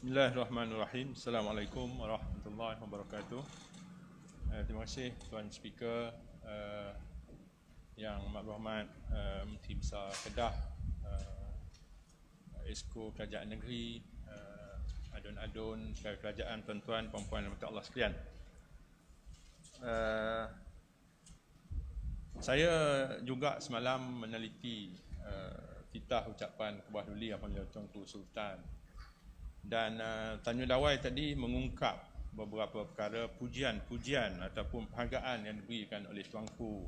Bismillahirrahmanirrahim. Assalamualaikum warahmatullahi wabarakatuh. Terima kasih Tuan Speaker Yang Amat Berhormat Menteri Besar Kedah, Esko Kerajaan Negeri, adun-adun sekalian kerajaan, tuan-tuan, puan-puan dan Allah sekalian. Saya juga semalam meneliti titah ucapan Kebah Duli Apabila Tuanku Sultan, dan Tanjung Dawai tadi mengungkap beberapa perkara pujian ataupun penghargaan yang diberikan oleh Tuanku.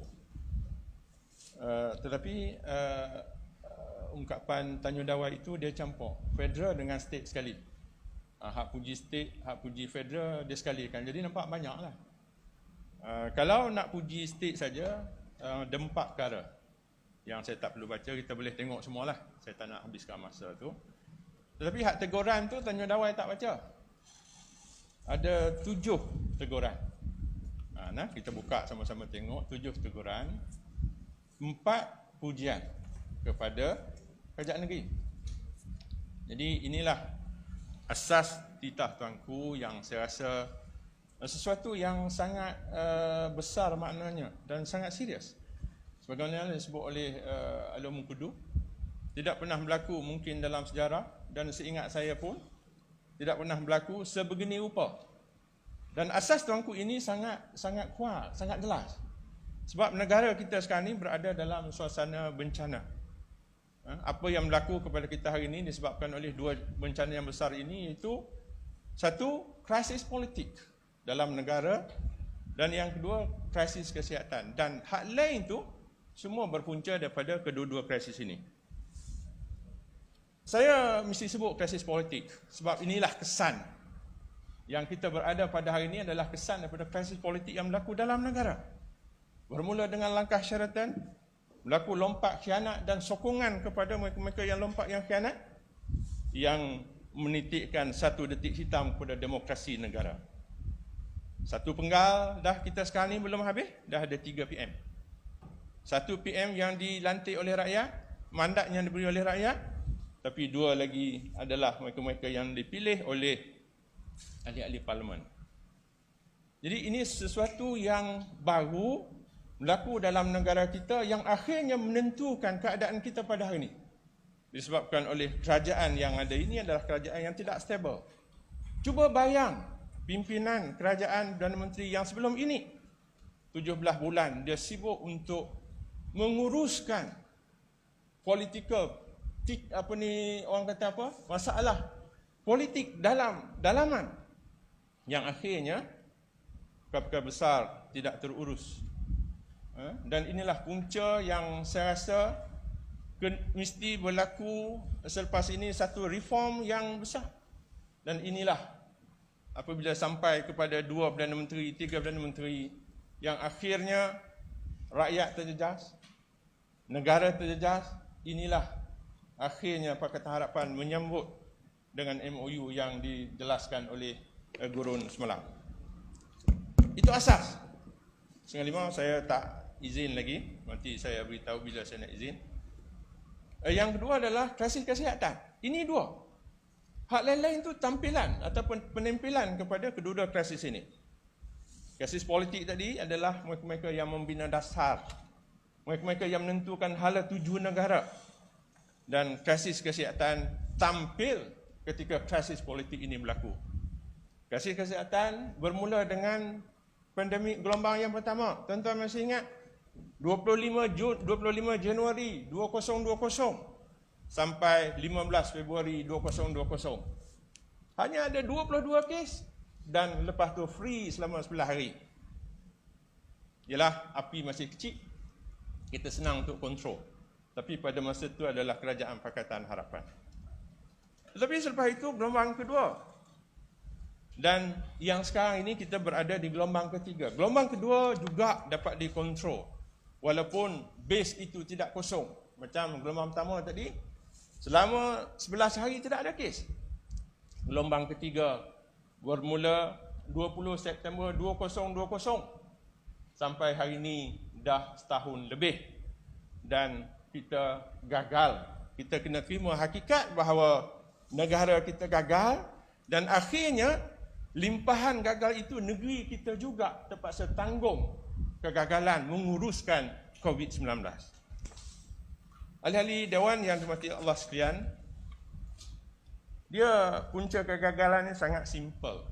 Tetapi ungkapan Tanjung Dawai itu dia campur federal dengan state sekali. Hak puji state, hak puji federal dia sekalikan. Jadi nampak banyaklah. Kalau nak puji state saja, ada 4 perkara yang saya tak perlu baca, kita boleh tengok semualah. Saya tak nak habiskan masa tu. Tetapi hak teguran tu Tanjung Dawai tak baca. Ada 7 teguran. Nah, kita buka sama-sama tengok 7 teguran, 4 pujian kepada kerajaan negeri. Jadi inilah asas titah tuanku yang saya rasa sesuatu yang sangat besar maknanya dan sangat serius. Sebagaimana disebut oleh Alor Mengkudu, tidak pernah berlaku mungkin dalam sejarah, dan seingat saya pun tidak pernah berlaku sebegini rupa. Dan asas tuanku ini sangat kuat, sangat jelas. Sebab negara kita sekarang ini berada dalam suasana bencana. Apa yang berlaku kepada kita hari ini disebabkan oleh 2 bencana yang besar ini, iaitu satu, krisis politik dalam negara, dan yang kedua, krisis kesihatan. Dan hal lain itu semua berpunca daripada kedua-dua krisis ini. Saya mesti sebut krisis politik sebab inilah kesan yang kita berada pada hari ini, adalah kesan daripada krisis politik yang berlaku dalam negara. Bermula dengan langkah Sheraton, berlaku lompat khianat dan sokongan kepada mereka-mereka yang lompat yang khianat, yang menitikkan satu detik hitam kepada demokrasi negara. Satu penggal dah kita sekarang ni belum habis, dah ada 3 PM. 1 PM yang dilantik oleh rakyat, mandat yang diberi oleh rakyat. Tapi 2 lagi adalah mereka-mereka yang dipilih oleh ahli-ahli parlimen. Jadi ini sesuatu yang baru berlaku dalam negara kita, yang akhirnya menentukan keadaan kita pada hari ini. Disebabkan oleh kerajaan yang ada ini adalah kerajaan yang tidak stabil. Cuba bayang pimpinan kerajaan dan menteri yang sebelum ini, 17 bulan dia sibuk untuk menguruskan political, orang kata apa? Masalah politik dalaman yang akhirnya perkara besar tidak terurus. Dan inilah punca yang saya rasa mesti berlaku selepas ini, satu reform yang besar. Dan inilah apabila sampai kepada 2 Perdana Menteri, 3 Perdana Menteri, yang akhirnya rakyat terjejas, negara terjejas, inilah akhirnya Pakatan Harapan menyambut dengan MOU yang dijelaskan oleh Gurun semalam. Itu asas. 1:05 saya tak izin lagi, nanti saya beritahu bila saya nak izin. Yang kedua adalah krisis kesihatan. Ini 2. Hak lain-lain itu tampilan ataupun penampilan kepada kedua-dua krisis ini. Krisis politik tadi adalah mereka-mereka yang membina dasar, mereka-mereka yang menentukan hala tuju negara. Dan krisis kesihatan tampil ketika krisis politik ini berlaku. Krisis kesihatan bermula dengan pandemik gelombang yang pertama. Tuan-tuan masih ingat? 25 Januari 2020 sampai 15 Februari 2020. Hanya ada 22 kes dan lepas tu free selama 11 hari. Yalah, api masih kecil, kita senang untuk kontrol. Tapi pada masa itu adalah kerajaan Pakatan Harapan. Tetapi selepas itu gelombang kedua. Dan yang sekarang ini kita berada di gelombang ketiga. Gelombang kedua juga dapat dikontrol, walaupun base itu tidak kosong. Macam gelombang pertama tadi, selama 11 hari tidak ada kes. Gelombang ketiga bermula 20 September 2020 sampai hari ini dah setahun lebih. Dan kita gagal. Kita kena terima hakikat bahawa negara kita gagal Dan akhirnya limpahan gagal itu negeri kita juga terpaksa tanggung kegagalan menguruskan COVID-19. Ahli-ahli Dewan yang dirahmati Allah sekalian, dia punca kegagalan ini sangat simple.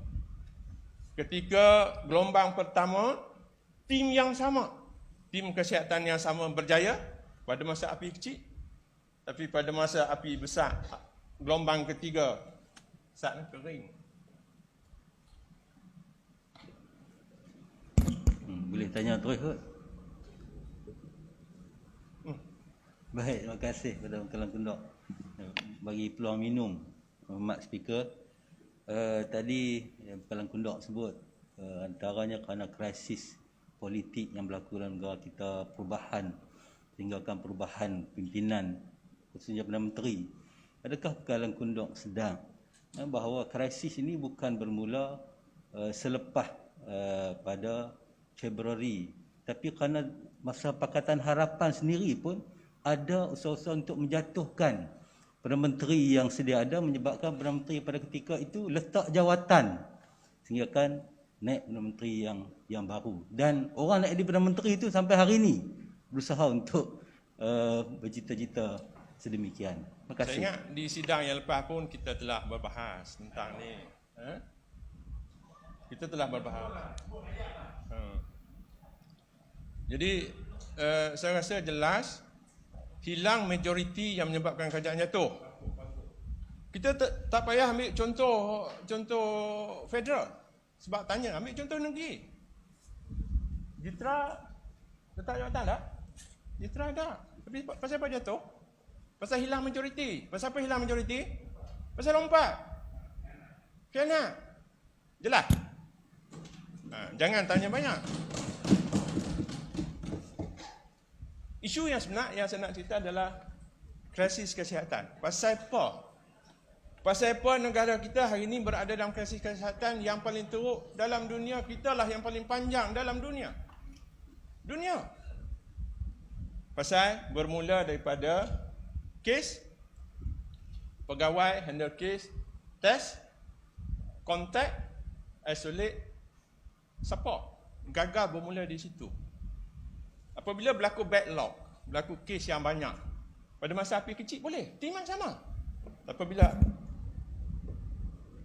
Ketika gelombang pertama, tim yang sama, tim kesihatan yang sama berjaya pada masa api kecil, tapi pada masa api besar, gelombang ketiga, saat kering. Boleh tanya terus kot? Baik, terima kasih kepada Kelang Kundok bagi peluang minum. Hormat Speaker. Tadi Kelang Kundok sebut antaranya kerana krisis politik yang berlaku dalam negara kita, perubahan, tinggalkan perubahan pimpinan, khususnya Perdana Menteri. Adakah Kelang Kundok sedang bahawa krisis ini bukan bermula selepas pada Februari, tapi kerana masa Pakatan Harapan sendiri pun ada usaha-usaha untuk menjatuhkan Perdana Menteri yang sedia ada, menyebabkan Perdana Menteri pada ketika itu letak jawatan sehingga kan naik Perdana Menteri yang baru, dan orang naik di Perdana Menteri itu sampai hari ini berusaha untuk bercita-cita sedemikian. Terima kasih. Saya ingat di sidang yang lepas pun kita telah berbahas tentang ni. Kita telah berbahas. Jadi saya rasa jelas hilang majoriti yang menyebabkan kerajaan jatuh. Kita tak payah ambil contoh federal. Sebab tanya, ambil contoh negeri. Jitra letak jawatan tak? Jitra ada. Tapi pasal apa jatuh? Pasal hilang majoriti. Pasal apa hilang majoriti? Pasal lompat. Khianat. Jelas? Jangan tanya banyak. Isu yang sebenar yang saya nak cerita adalah krisis kesihatan. Pasal apa? Pasal apa negara kita hari ini berada dalam krisis kesihatan yang paling teruk dalam dunia? Kita lah yang paling panjang dalam dunia. Pasal bermula daripada kes, pegawai handle kes, test, kontak, isolate, support. Gagal bermula di situ. Apabila berlaku backlog, berlaku kes yang banyak, pada masa api kecil boleh, tim yang sama. Apabila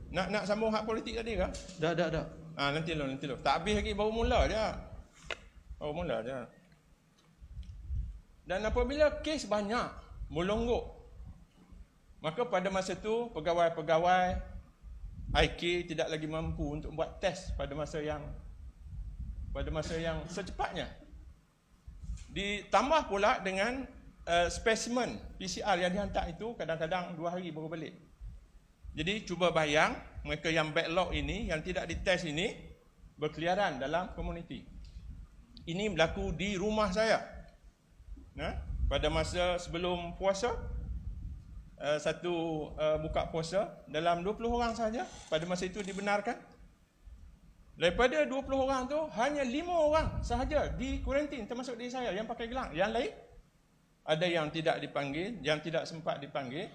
nak sambung hak politik tadi ke? Dah. Nanti lo. Tak habis lagi, baru mula dia. Dan apabila kes banyak, melonggok, maka pada masa itu pegawai-pegawai IK tidak lagi mampu untuk buat test pada masa yang secepatnya. Ditambah pula dengan spesimen PCR yang dihantar itu kadang-kadang 2 hari baru balik. Jadi cuba bayang mereka yang backlog ini, yang tidak dites ini, berkeliaran dalam komuniti. Ini berlaku di rumah saya. Pada masa sebelum puasa, buka puasa, dalam 20 orang saja pada masa itu dibenarkan. Daripada 20 orang tu, hanya 5 orang sahaja di kuarantin, termasuk diri saya yang pakai gelang. Yang lain, ada yang tidak dipanggil, yang tidak sempat dipanggil,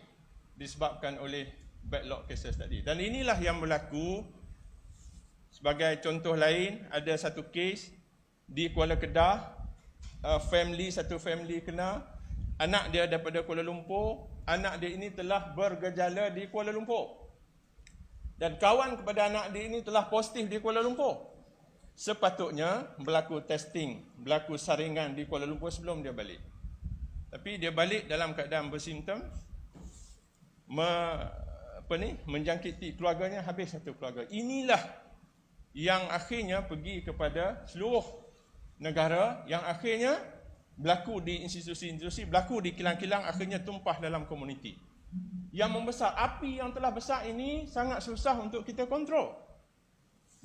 disebabkan oleh backlog cases tadi. Dan inilah yang berlaku. Sebagai contoh lain, ada satu kes di Kuala Kedah, satu family kena, anak dia daripada Kuala Lumpur, anak dia ini telah bergejala di Kuala Lumpur. Dan kawan kepada anak dia ini telah positif di Kuala Lumpur. Sepatutnya berlaku testing, berlaku saringan di Kuala Lumpur sebelum dia balik. Tapi dia balik dalam keadaan bersimptom, menjangkiti keluarganya, habis satu keluarga. Inilah yang akhirnya pergi kepada seluruh negara, yang akhirnya berlaku di institusi-institusi, berlaku di kilang-kilang, akhirnya tumpah dalam komuniti. Yang membesar, api yang telah besar ini sangat susah untuk kita kontrol.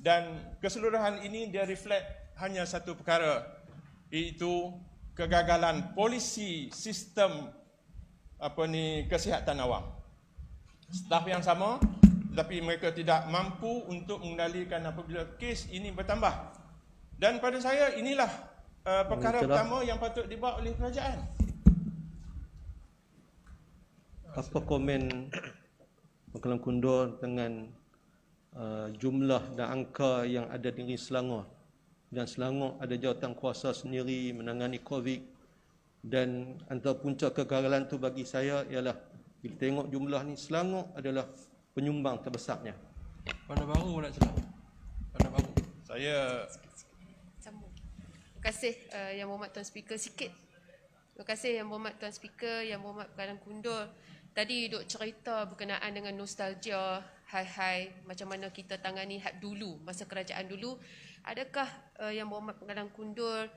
Dan keseluruhan ini dia reflect hanya satu perkara, iaitu kegagalan polisi sistem kesihatan awam. Staf yang sama, tetapi mereka tidak mampu untuk mengendalikan apabila kes ini bertambah. Dan pada saya inilah perkara pertama yang patut dibuat oleh kerajaan. Apa komen Kelang Kundor dengan jumlah dan angka yang ada di negeri Selangor. Dan Selangor ada jawatan kuasa sendiri menangani COVID. Dan antara punca kegagalan tu bagi saya ialah bila tengok jumlah ni, Selangor adalah penyumbang terbesarnya. Bandar Baru nak cakap. Bandar Baru. Saya Sambung. Terima kasih Yang Berhormat Tuan Speaker sikit. Terima kasih Yang Berhormat Tuan Speaker, Yang Berhormat Perdana Kundul. Tadi duk cerita berkenaan dengan nostalgia, hai-hai macam mana kita tangani had dulu, masa kerajaan dulu. Adakah Yang Berhormat Perdana Kundul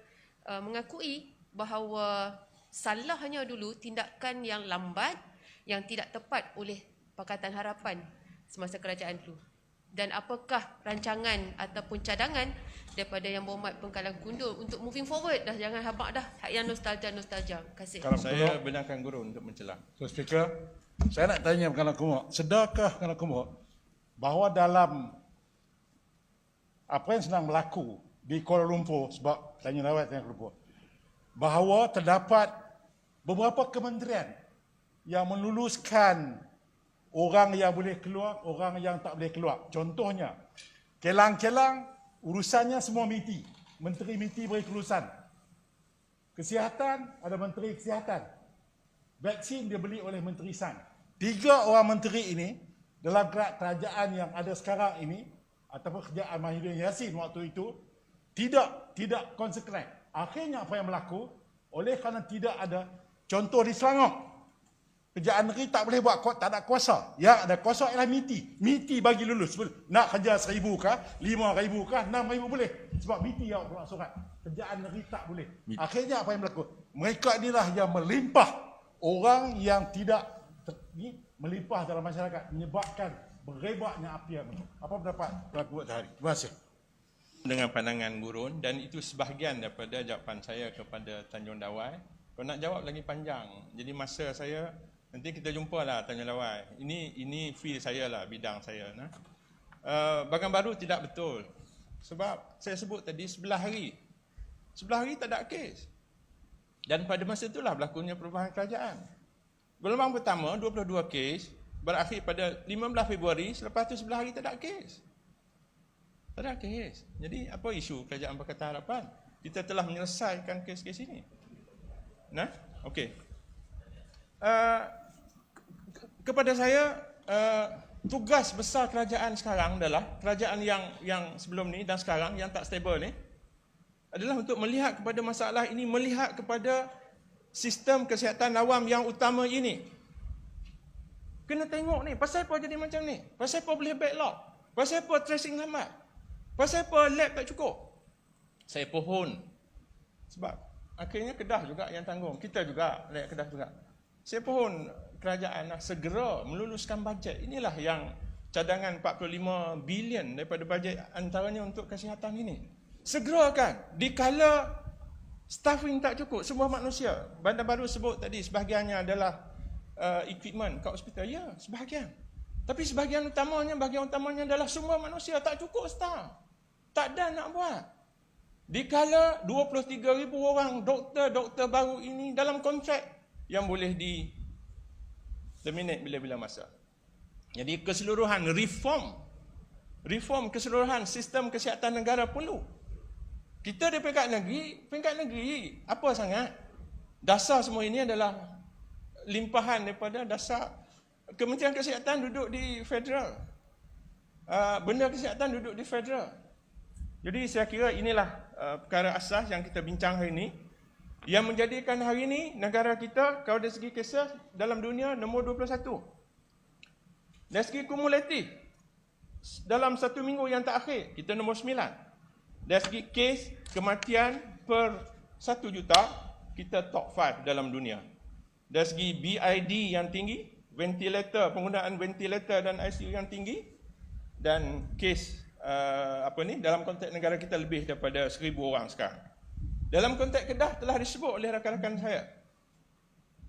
mengakui bahawa salahnya dulu tindakan yang lambat, yang tidak tepat oleh Pakatan Harapan semasa kerajaan dulu? Dan apakah rancangan ataupun cadangan daripada Yang Berhormat Pengkalan Kundul untuk moving forward dah, jangan habaq dah hak yang nostalgia. Terima kasih. saya benarkan guru untuk mencela. Tuan Speaker, saya nak tanya Pengkalan Kumuk, sedarkah Pengkalan Kumuk bahawa dalam apa yang sedang berlaku di Kuala Lumpur, sebab tanya rawat Kuala Lumpur, bahawa terdapat beberapa kementerian yang meluluskan orang yang boleh keluar, orang yang tak boleh keluar. Contohnya, Kelang-Kelang urusannya semua MITI. Menteri MITI beri kelulusan. Kesihatan, ada Menteri Kesihatan. Vaksin dia beli oleh Menteri SAN. 3 orang menteri ini dalam kerajaan yang ada sekarang ini, ataupun kerajaan Mahidin Yassin waktu itu, tidak konsekuen. Akhirnya apa yang berlaku, oleh kerana tidak ada, contoh di Selangor, kerajaan negeri tak boleh buat, tak ada kuasa. Yang ada kuasa ialah MITI. MITI bagi lulus. Nak kerja 1,000 kah, 5,000 kah, 6,000 boleh. Sebab MITI yang keluar surat. Kerajaan negeri tak boleh. Akhirnya apa yang berlaku? Mereka inilah yang melimpah orang yang tidak melimpah dalam masyarakat, menyebabkan berebaknya api. Apa pendapat pelaku buat hari? Terima kasih. Dengan pandangan gurun, dan itu sebahagian daripada jawapan saya kepada Tanjung Dawai. Kalau nak jawab lagi panjang, jadi masa saya nanti kita jumpa lah Tanjung Dawai. Ini field saya lah, bidang saya. Bagan Baru tidak betul. Sebab saya sebut tadi 11 hari tak ada kes. Dan pada masa itulah berlakunya perubahan kerajaan. Gelombang pertama 22 kes, berakhir pada 15 Februari, selepas tu 11 hari tak ada kes. Tak ada kes. Jadi apa isu kerajaan Pakatan Harapan? Kita telah menyelesaikan kes-kes ini. Okey. Kepada saya, tugas besar kerajaan sekarang adalah, kerajaan yang sebelum ni dan sekarang yang tak stable ni, adalah untuk melihat kepada masalah ini, melihat kepada sistem kesihatan awam yang utama ini. Kena tengok ni, pasal apa jadi macam ni? Pasal apa boleh backlog? Pasal apa tracing lambat? Pasal apa lab tak cukup? Saya pohon. Sebab akhirnya Kedah juga yang tanggung. Kita juga, rakyat Kedah juga. Saya pohon kerajaan segera meluluskan bajet. Inilah yang cadangan 45 bilion daripada bajet antaranya untuk kesihatan ini. Segerakan. Dikala staffing tak cukup, semua manusia. Bandar Baru sebut tadi sebahagiannya adalah equipment kat hospital. Ya, sebahagian. Tapi sebahagian utamanya, bahagian utamanya adalah semua manusia. Tak cukup staff. Tak ada nak buat. Dikala 23,000 orang doktor baru ini dalam kontrak yang boleh di terminate bila-bila masa. Jadi keseluruhan reform keseluruhan sistem kesihatan negara perlu. Kita di peringkat negeri apa sangat? Dasar semua ini adalah limpahan daripada dasar. Kementerian Kesihatan duduk di federal. Benda kesihatan duduk di federal. Jadi saya kira inilah perkara asas yang kita bincang hari ini, yang menjadikan hari ini negara kita kalau dari segi kes dalam dunia nombor 21. Dari segi kumulatif, dalam 1 minggu yang terakhir kita nombor 9. Dari segi kes kematian per 1 juta, kita top 5 dalam dunia. Dari segi BID yang tinggi, penggunaan ventilator dan ICU yang tinggi, dan kes dalam konteks negara kita lebih daripada 1,000 orang sekarang. Dalam konteks Kedah telah disebut oleh rakan-rakan saya,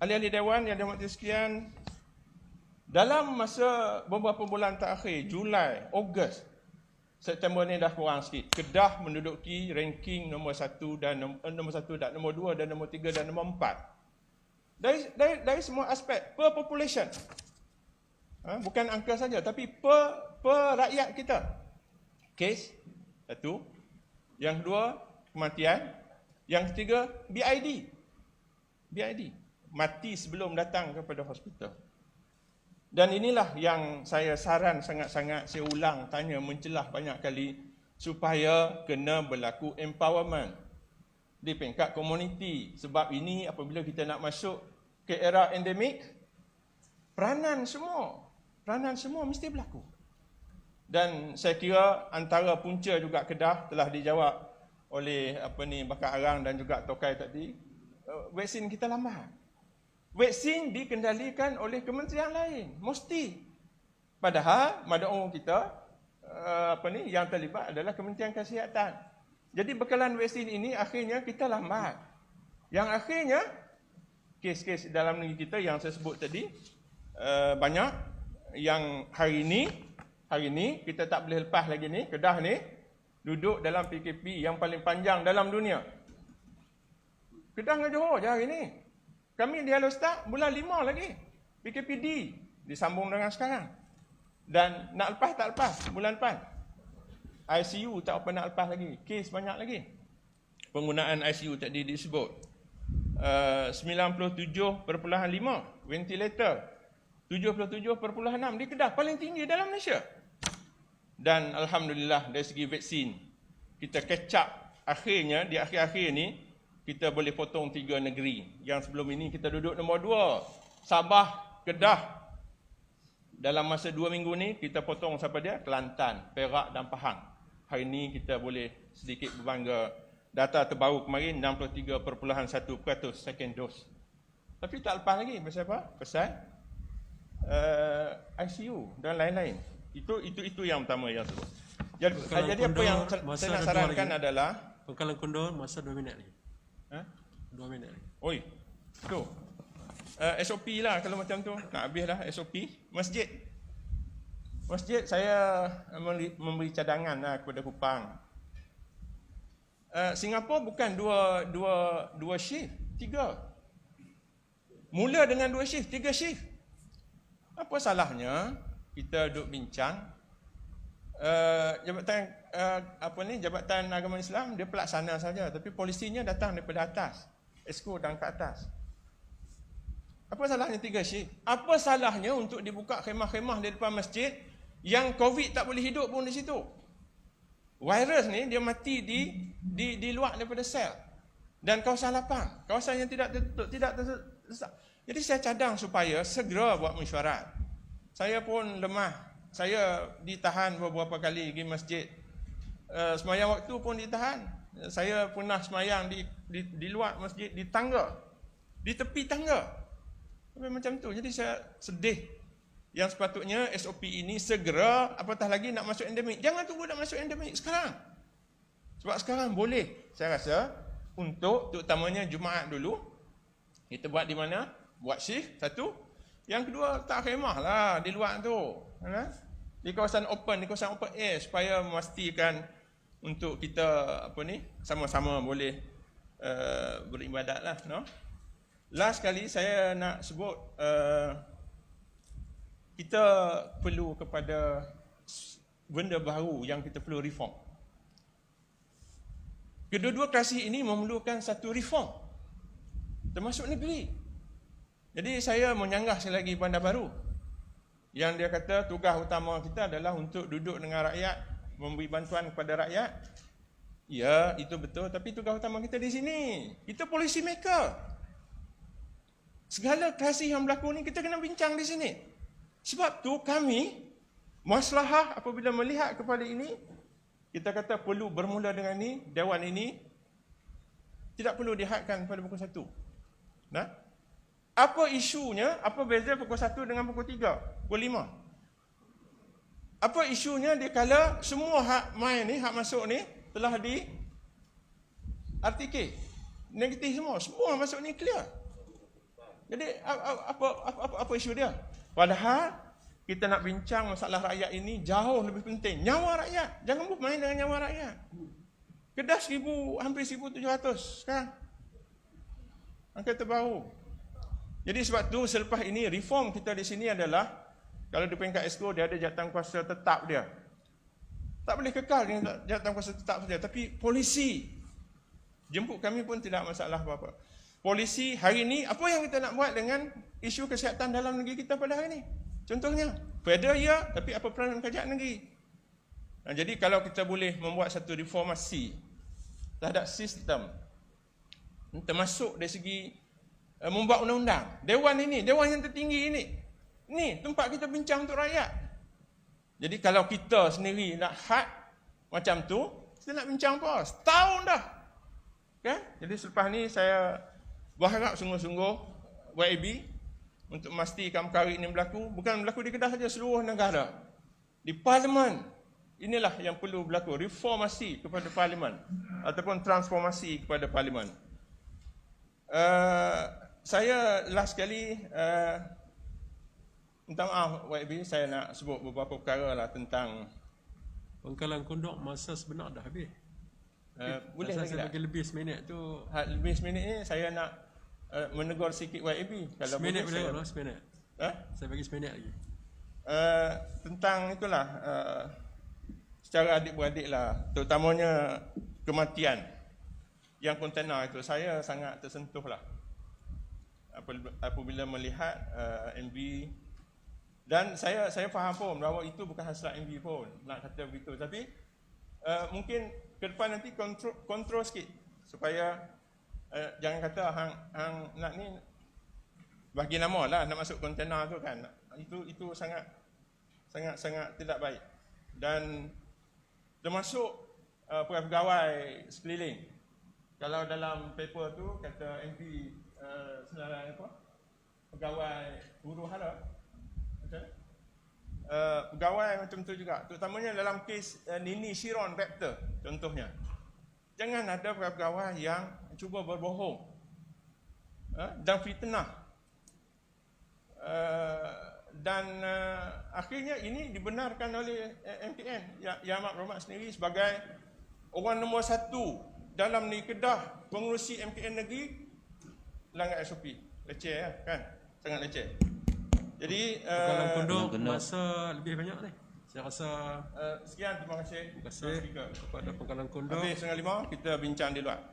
ahli-ahli Dewan yang dihormati sekalian, dalam masa beberapa bulan terakhir, Julai, Ogos, September ni dah kurang sikit, Kedah menduduki ranking nombor 1 dan nombor 2 dan nombor 3 dan nombor 4. Dari semua aspek per population. Bukan angka saja, tapi per rakyat kita. Kes, satu. Yang kedua, kematian. Yang ketiga, BID. Mati sebelum datang kepada hospital. Dan inilah yang saya saran sangat-sangat, saya ulang, tanya, mencelah banyak kali, supaya kena berlaku empowerment di peringkat komuniti. Sebab ini apabila kita nak masuk ke era endemik, peranan semua mesti berlaku. Dan saya kira antara punca juga Kedah telah dijawab oleh Bakar Arang dan juga Tokai tadi, vaksin kita lambat. Vaksin dikendalikan oleh kementerian lain, mesti. Padahal madaung kita yang terlibat adalah Kementerian Kesihatan. Jadi bekalan vaksin ini akhirnya kita lambat. Yang akhirnya kes-kes dalam negeri kita yang saya sebut tadi banyak yang hari ini kita tak boleh lepas lagi ni, Kedah ni duduk dalam PKP yang paling panjang dalam dunia. Kedah dengan Johor je hari ni. Kami di Alostak bulan 5 lagi. PKPD disambung dengan sekarang. Dan nak lepas tak lepas bulan depan. ICU tak apa nak lepas lagi. Kes banyak lagi. Penggunaan ICU tadi disebut. 97.5 ventilator. 77.6 di Kedah, paling tinggi dalam Malaysia. Dan alhamdulillah dari segi vaksin kita catch up akhirnya di akhir-akhir ni kita boleh potong 3 negeri. Yang sebelum ini kita duduk nombor 2. Sabah, Kedah. Dalam masa 2 minggu ni kita potong siapa dia? Kelantan, Perak dan Pahang. Hari ini kita boleh sedikit berbangga. Data terbaru kemarin 63.1% second dose. Tapi tak lepas lagi pasal apa? Pasal ICU dan lain-lain. Itu yang pertama yang sebut. Jadi apa yang saya nak sarankan adalah Pangkalan Kundor masa 2 minit lagi. 2 minit lagi. Oi. Tu. SOP lah kalau macam tu. Nak habis dah SOP. Masjid saya memberi cadangan lah kepada Kupang. Singapura bukan dua shift, 3. Mula dengan 2 shift, 3 shift. Apa salahnya kita duduk bincang Jabatan Agama Islam dia pelaksana saja, tapi polisinya datang daripada atas, exco dan ke atas. Apa salahnya 3 shift? Apa salahnya untuk dibuka khemah-khemah di depan masjid yang COVID tak boleh hidup pun di situ? Virus ni dia mati di luar daripada sel dan kawasan lapang, kawasan yang tidak tertutup, tidak tersesak. Jadi saya cadang supaya segera buat mesyuarat. Saya pun lemah. Saya ditahan beberapa kali pergi masjid. Semayang waktu pun ditahan. Saya pernah semayang di luar masjid, di tangga. Di tepi tangga. Sampai macam tu. Jadi saya sedih. Yang sepatutnya SOP ini segera, apatah lagi nak masuk endemik. Jangan tunggu nak masuk endemik sekarang. Sebab sekarang boleh, saya rasa, untuk terutamanya Jumaat dulu. Kita buat di mana? Buat shift, satu. Yang kedua, tak khemah lah di luar tu. Di kawasan open air supaya memastikan untuk kita sama-sama boleh beribadat lah. No? Last kali saya nak sebut kita perlu kepada benda baru yang kita perlu reform. Kedua-dua kasih ini memerlukan satu reform termasuk negeri. Jadi saya menyanggah sekali lagi Bandar Baru yang dia kata tugas utama kita adalah untuk duduk dengan rakyat, memberi bantuan kepada rakyat. Ya, itu betul, tapi tugas utama kita di sini. Kita policy maker. Segala kasih yang berlaku ni kita kena bincang di sini. Sebab tu kami maslahah apabila melihat kepada ini, kita kata perlu bermula dengan ini, dewan ini tidak perlu dihadkan pada pukul 1. Nah, apa isunya? Apa beza pukul 1 dengan pukul 3, pukul 5? Apa isunya dikala semua hak main ni, hak masuk ni telah di RTK. Negatif semua masuk ni clear. Jadi apa isu dia? Padahal kita nak bincang masalah rakyat ini jauh lebih penting. Nyawa rakyat. Jangan bermain dengan nyawa rakyat. Kedah hampir 1,700 sekarang. Angka terbaru. Jadi sebab tu selepas ini reform kita di sini adalah Kalau di peringkat exco, dia ada jawatankuasa tetap dia. Tak boleh kekal dengan jawatankuasa tetap saja. Tapi polisi jemput kami pun tidak masalah apa-apa. Polisi hari ini, apa yang kita nak buat dengan isu kesihatan dalam negeri kita pada hari ini? Contohnya, federal ya, tapi apa peranan kerajaan negeri? Nah, jadi kalau kita boleh membuat satu reformasi terhadap sistem, termasuk dari segi membuat undang-undang. Dewan ini, dewan yang tertinggi ini tempat kita bincang untuk rakyat. Jadi kalau kita sendiri nak had macam tu, kita nak bincang apa? Setahun dah. Kan? Jadi selepas ni saya berharap sungguh-sungguh YAB untuk memastikan perkara ini berlaku. Bukan berlaku di Kedah saja, seluruh negara. Di Parlimen, inilah yang perlu berlaku. Reformasi kepada Parlimen ataupun transformasi kepada Parlimen. Saya last sekali minta maaf YB, saya nak sebut beberapa perkara lah tentang Pangkalan Kundok masa sebenar dah habis. boleh Asal lagi saya tak? bagi lebih seminit tu. Lebih seminit ni saya nak menegur sikit YB. Kalau Seminit boleh saya, lah, seminit. Ha? Saya bagi seminit lagi. Tentang itulah secara adik-beradik lah, terutamanya kematian yang kontena itu, saya sangat tersentuh lah apabila melihat MV. Dan saya faham pun bahawa itu bukan hasrat MV pun nak kata begitu, tapi mungkin ke depan nanti kontrol sikit supaya jangan kata hang nak ni bagi nama lah nak masuk kontena tu kan, itu sangat tidak baik. Dan termasuk pegawai sekeliling, kalau dalam paper tu kata MP senarai apa, pegawai huru hara, pegawai macam tu juga, terutamanya dalam kes Nini Shiron Raptor contohnya. Jangan ada pegawai yang cuba berbohong dan fitnah, dan akhirnya ini dibenarkan oleh MPN Yang Amat Berhormat sendiri sebagai orang nombor 1 dalam negeri Kedah, pengurusi MPN negeri langgar SOP. Leceh ya, kan? Sangat leceh. Jadi Pangkalan Kundok masa lebih banyak ni. Saya rasa sekian, terima kasih. terima kasih kepada Pangkalan Kundok. Habis 4:30 kita bincang di luar.